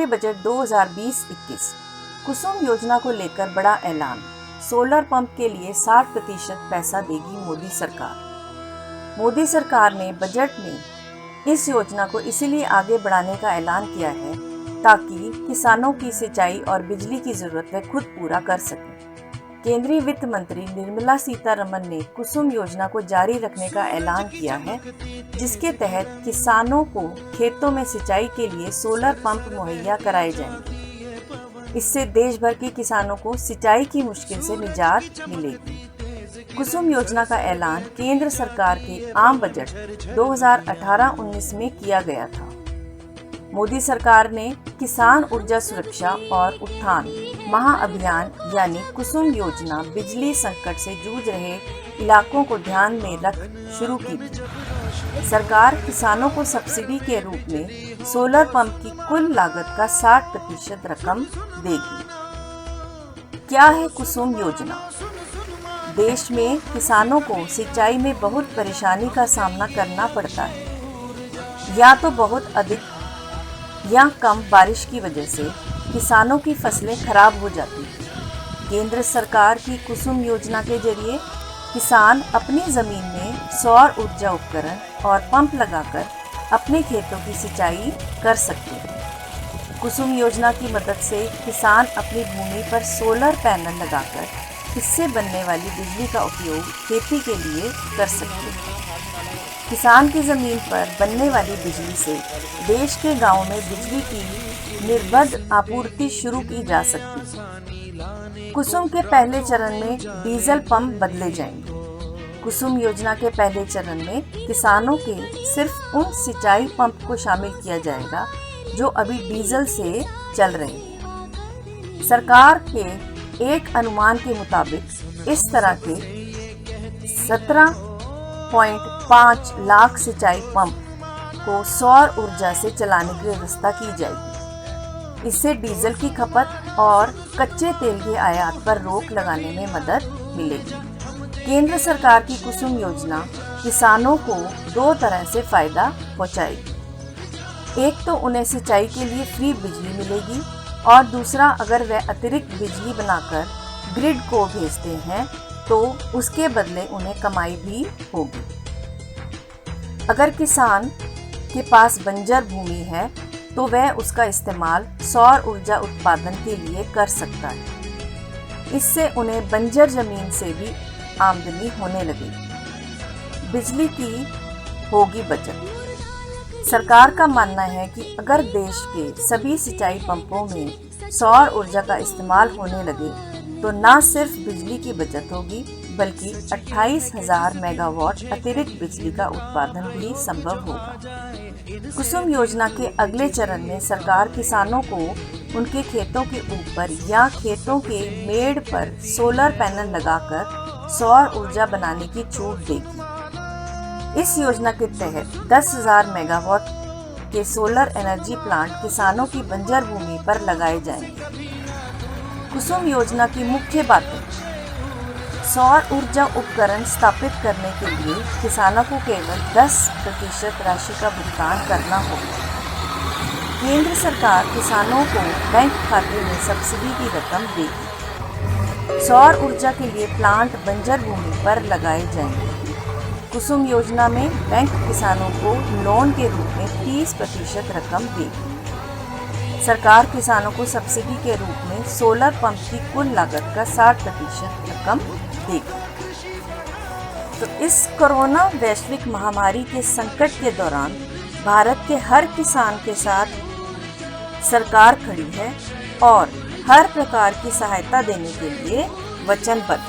केंद्रीय बजट 2020-21 कुसुम योजना को लेकर बड़ा ऐलान। सोलर पंप के लिए 60% पैसा देगी मोदी सरकार। मोदी सरकार ने बजट में इस योजना को इसीलिए आगे बढ़ाने का ऐलान किया है ताकि किसानों की सिंचाई और बिजली की जरूरत वे खुद पूरा कर सकें। केंद्रीय वित्त मंत्री निर्मला सीतारमण ने कुसुम योजना को जारी रखने का ऐलान किया है, जिसके तहत किसानों को खेतों में सिंचाई के लिए सोलर पंप मुहैया कराए जाएंगे। इससे देश भर के किसानों को सिंचाई की मुश्किल से निजात मिलेगी। कुसुम योजना का ऐलान केंद्र सरकार के आम बजट 2018-19 में किया गया था। मोदी सरकार ने किसान ऊर्जा सुरक्षा और उत्थान महाअभियान यानी कुसुम योजना बिजली संकट से जूझ रहे इलाकों को ध्यान में रख शुरू की थी। सरकार किसानों को सब्सिडी के रूप में सोलर पंप की कुल लागत का 60% रकम देगी। क्या है कुसुम योजना? देश में किसानों को सिंचाई में बहुत परेशानी का सामना करना पड़ता है। या तो बहुत अधिक या कम बारिश की वजह से किसानों की फसलें खराब हो जाती हैं। केंद्र सरकार की कुसुम योजना के जरिए किसान अपनी ज़मीन में सौर ऊर्जा उपकरण और पंप लगाकर अपने खेतों की सिंचाई कर सकते हैं। कुसुम योजना की मदद से किसान अपनी भूमि पर सोलर पैनल लगाकर इससे बनने वाली बिजली का उपयोग खेती के लिए कर सकते हैं। किसान की ज़मीन पर बनने वाली बिजली से देश के गांवों में बिजली की निर्बाध आपूर्ति शुरू की जा सकती है। कुसुम के पहले चरण में डीजल पंप बदले जाएंगे। कुसुम योजना के पहले चरण में किसानों के सिर्फ उन सिंचाई पंप को शामिल किया जाएगा जो अभी डीजल से चल रहे हैं। सरकार के एक अनुमान के मुताबिक इस तरह के 17.5 लाख सिंचाई पंप को सौर ऊर्जा से चलाने की व्यवस्था की जाएगी। इससे डीजल की खपत और कच्चे तेल के आयात पर रोक लगाने में मदद मिलेगी। केंद्र सरकार की कुसुम योजना किसानों को दो तरह से फायदा पहुंचाएगी। एक तो उन्हें सिंचाई के लिए फ्री बिजली मिलेगी और दूसरा, अगर वह अतिरिक्त बिजली बनाकर ग्रिड को भेजते हैं तो उसके बदले उन्हें कमाई भी होगी। अगर किसान के पास बंजर भूमि है तो वह उसका इस्तेमाल सौर ऊर्जा उत्पादन के लिए कर सकता है। इससे उन्हें बंजर जमीन से भी आमदनी होने लगेगी। बिजली की होगी बचत। सरकार का मानना है कि अगर देश के सभी सिंचाई पंपों में सौर ऊर्जा का इस्तेमाल होने लगे तो न सिर्फ बिजली की बचत होगी बल्कि 28,000 मेगावाट अतिरिक्त बिजली का उत्पादन भी संभव होगा। कुसुम योजना के अगले चरण में सरकार किसानों को उनके खेतों के ऊपर या खेतों के मेड़ पर सोलर पैनल लगाकर सौर ऊर्जा बनाने की छूट देगी। इस योजना के तहत 10,000 मेगावाट के सोलर एनर्जी प्लांट किसानों की बंजर भूमि पर लगाए जाएंगे। कुसुम योजना की मुख्य बातें: सौर ऊर्जा उपकरण स्थापित करने के लिए किसानों को केवल 10% राशि का भुगतान करना होगा। केंद्र सरकार किसानों को बैंक खाते में सब्सिडी की रकम देगी। सौर ऊर्जा के लिए प्लांट बंजर भूमि पर लगाए जाएंगे। कुसुम योजना में बैंक किसानों को लोन के रूप में 30% रकम देगी। सरकार किसानों को सब्सिडी के रूप में सोलर पंप की कुल लागत का 60% रकम देगी। तो इस कोरोना वैश्विक महामारी के संकट के दौरान भारत के हर किसान के साथ सरकार खड़ी है और हर प्रकार की सहायता देने के लिए वचनबद्ध।